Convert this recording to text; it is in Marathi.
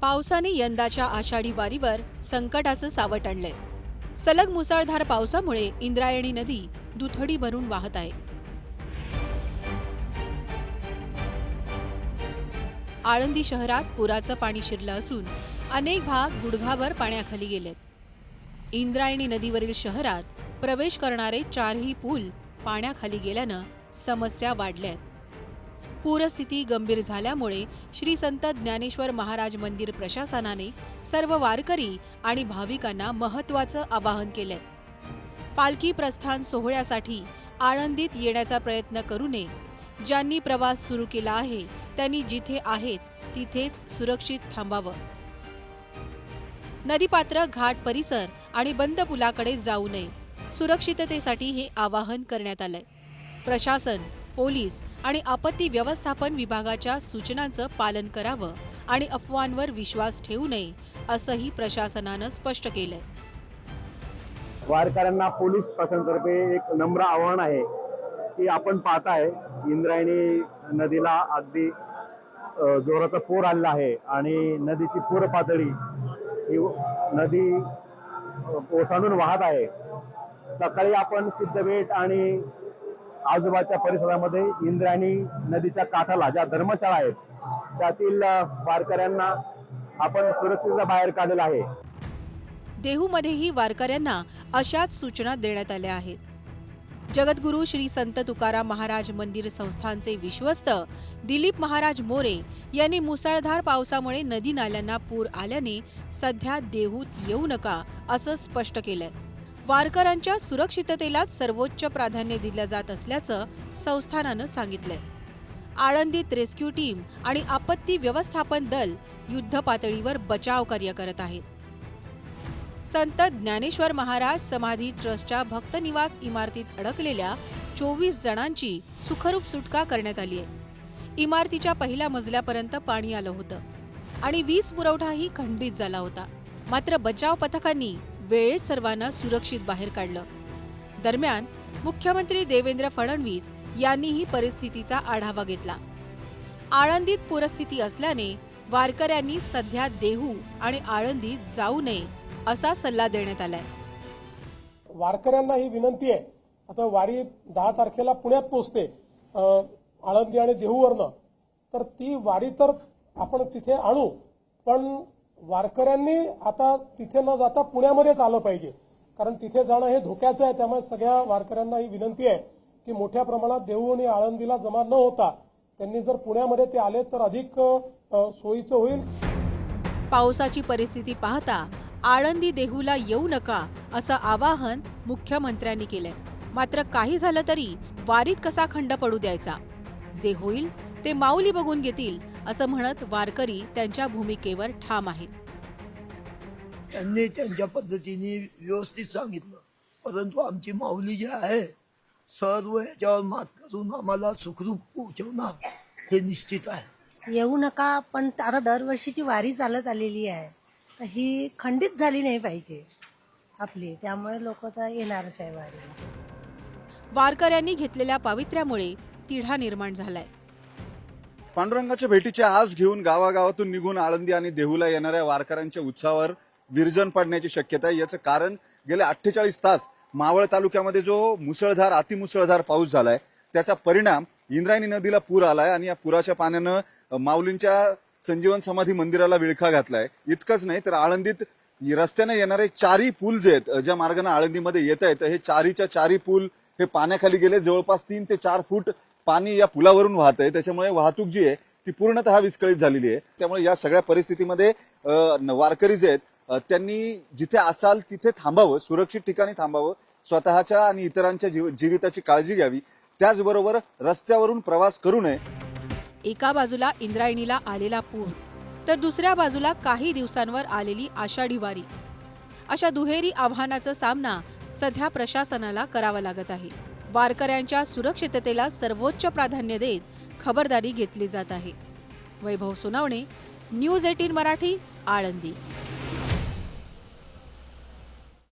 पावसाने यंदाच्या आषाढी वारीवर संकटाचं सावट आणलंय। सलग मुसळधार पावसामुळे इंद्रायणी नदी दुथडी भरून वाहत आहे। आळंदी शहरात पुराचं पाणी शिरलं असून अनेक भाग गुडघाभर पाण्याखाली गेलेत। इंद्रायणी नदीवरील शहरात प्रवेश करणारे चारही पूल पाण्याखाली गेल्यानं समस्या वाढल्यात। पूरस्थिती गंभीर झाल्यामुळे श्री संत ज्ञानेश्वर महाराज मंदिर प्रशासनाने सर्व वारकरी आणि भाविकांना महत्त्वाचं आवाहन केलंय। पालखी प्रस्थान सोहळ्यासाठी आळंदीत येण्याचा प्रयत्न करू नये। ज्यांनी प्रवास सुरू केला आहे त्यांनी जिथे आहेत तिथेच सुरक्षित थांबावं। नदीपात्र, घाट परिसर आणि बंद पुलाकडे जाऊ नये। सुरक्षिततेसाठी हे आवाहन करण्यात आलंय। प्रशासन, पोलीस आणि आपत्ती व्यवस्थापन विभागाच्या सूचनांचं पालन करावं आणि अफवांवर विश्वास ठेवू नये असंही प्रशासनानं स्पष्ट केलंय। वारकऱ्यांना पोलीस प्रशासनातर्फे एक नम्र आवाहन आहे की आपण पाहताय इंद्रायणी नदीला अगदी जोराचा पूर आलेला आहे आणि नदीची पूर पातळी ही नदी ओसांडून वाहत आहे। सकाळी आपण सिद्धबेट आणि आजूबाजूच्या परिसरामध्ये इंद्रायणी नदीच्या काठाला ज्या धर्मशाळा आहेत त्यातील वारकऱ्यांना आपण सुरक्षितता बाहेर काढलेला आहे। देहूमध्येही वारकऱ्यांना अशाच सूचना देण्यात आल्या आहेत। जगद्गुरू श्री संत तुकाराम महाराज मंदिर संस्थानचे विश्वस्त दिलीप महाराज मोरे यांनी मुसळधार पावसामुळे नदी नाल्यांना पूर आल्याने सध्या देहूत येऊ नका असं स्पष्ट केलंय। वारकऱ्यांच्या सुरक्षिततेलाच सर्वोच्च प्राधान्य दिलं जात असल्याचं संस्थानानं सांगितलंय। आळंदीत रेस्क्यू टीम आणि आपत्ती व्यवस्थापन दल युद्ध पातळीवर बचाव कार्य करत आहेत। संत ज्ञानेश्वर महाराज समाधी ट्रस्टच्या भक्तनिवास इमारतीत अडकलेल्या 24 जणांची सुखरूप सुटका करण्यात आली आहे। इमारतीच्या पहिल्या मजल्यापर्यंत पाणी आलं होतं आणि वीज पुरवठाही खंडित झाला होता। मात्र बचाव पथकांनी वेळेत सर्वांना सुरक्षित बाहेर काढलं। दरम्यान मुख्यमंत्री देवेंद्र फडणवीस यांनीही परिस्थितीचा आढावा घेतला। आळंदीत पूरस्थिती असल्याने वारकऱ्यांनी सध्या देहू आणि आळंदीत जाऊ नये असा सल्ला देण्यात आलाय। वारकऱ्यांना ही विनंती आहे, आता वारी 10 तारखेला पुण्यात पोहोचते आळंदी आणि देहूवरनं, तर ती वारी तर आपण तिथे आणू, पण वारकऱ्यांनी आता तिथे न जाता पुण्यामध्येच आलं पाहिजे, कारण तिथे जाणं हे धोक्याचं आहे। त्यामुळे सगळ्या वारकऱ्यांना ही विनंती आहे की मोठ्या प्रमाणात देहू आणि आळंदीला जमा न होता त्यांनी जर पुण्यामध्ये ते आले तर अधिक सोयीचं होईल। पावसाची परिस्थिती पाहता आळंदी देहूला येऊ नका असं आवाहन मुख्यमंत्र्यांनी केलंय। मात्र काही झालं तरी वारीत कसा खंड पडू द्यायचा, जे होईल ते माऊली बघून घेतील असं म्हणत वारकरी त्यांच्या भूमिकेवर ठाम आहेत। त्यांनी त्यांच्या पद्धतीने व्यवस्थित सांगितलं, परंतु आमची माऊली जी आहे सर्व याच्यावर मात करून आम्हाला सुखरूप पोहोचवणार हे निश्चित आहे। येऊ नका, पण आता दरवर्षीची वारी चालत आलेली आहे, तर ही खंडित झाली नाही पाहिजे आपली, त्यामुळे लोक तर येणारच आहे वारी। वारकऱ्यांनी घेतलेल्या पावित्र्यामुळे तिढा निर्माण झालाय। पांडुरंगाच्या भेटीची आस घेऊन गावागावातून निघून आळंदी आणि देहूला येणाऱ्या वारकऱ्यांच्या उत्साहावर विरजण पडण्याची शक्यता आहे। याचं कारण गेले 48 तास मावळ तालुक्यामध्ये जो मुसळधार अतिमुसळधार पाऊस झालाय त्याचा परिणाम इंद्रायणी नदीला पूर आलाय आणि या पुराच्या पाण्यानं माऊलींच्या संजीवन समाधी मंदिराला विळखा घातलाय। इतकंच नाही तर आळंदीत रस्त्याने येणारे 4ही पूल जे आहेत, ज्या मार्गाने आळंदीमध्ये येत आहेत, हे 4च्या 4 पूल हे पाण्याखाली गेले। जवळपास 3 ते 4 फूट पाणी या पुलावरून वाहत आहे। त्याच्यामुळे वाहतूक जी आहे ती पूर्णतः विस्कळीत झालेली आहे। त्यामुळे या सगळ्या परिस्थितीमध्ये वारकरी जे आहेत त्यांनी जिथे असाल तिथे थांबावं, सुरक्षित ठिकाणी थांबावं, स्वतःच्या आणि इतरांच्या जीविताची काळजी घ्यावी, त्याचबरोबर रस्त्यावरून प्रवास करू नये। एका बाजूला इंद्रायणीला आलेला पूर तर दुसऱ्या बाजूला काही दिवसांवर आलेली आषाढी वारी, अशा दुहेरी आव्हानाचा सामना सध्या प्रशासनाला करावा लागत आहे। वारकऱ्यांच्या सुरक्षिततेला सर्वोच्च प्राधान्य देत खबरदारी घेतली जात आहे। वैभव सोनावणे, न्यूज 18 मराठी, आळंदी।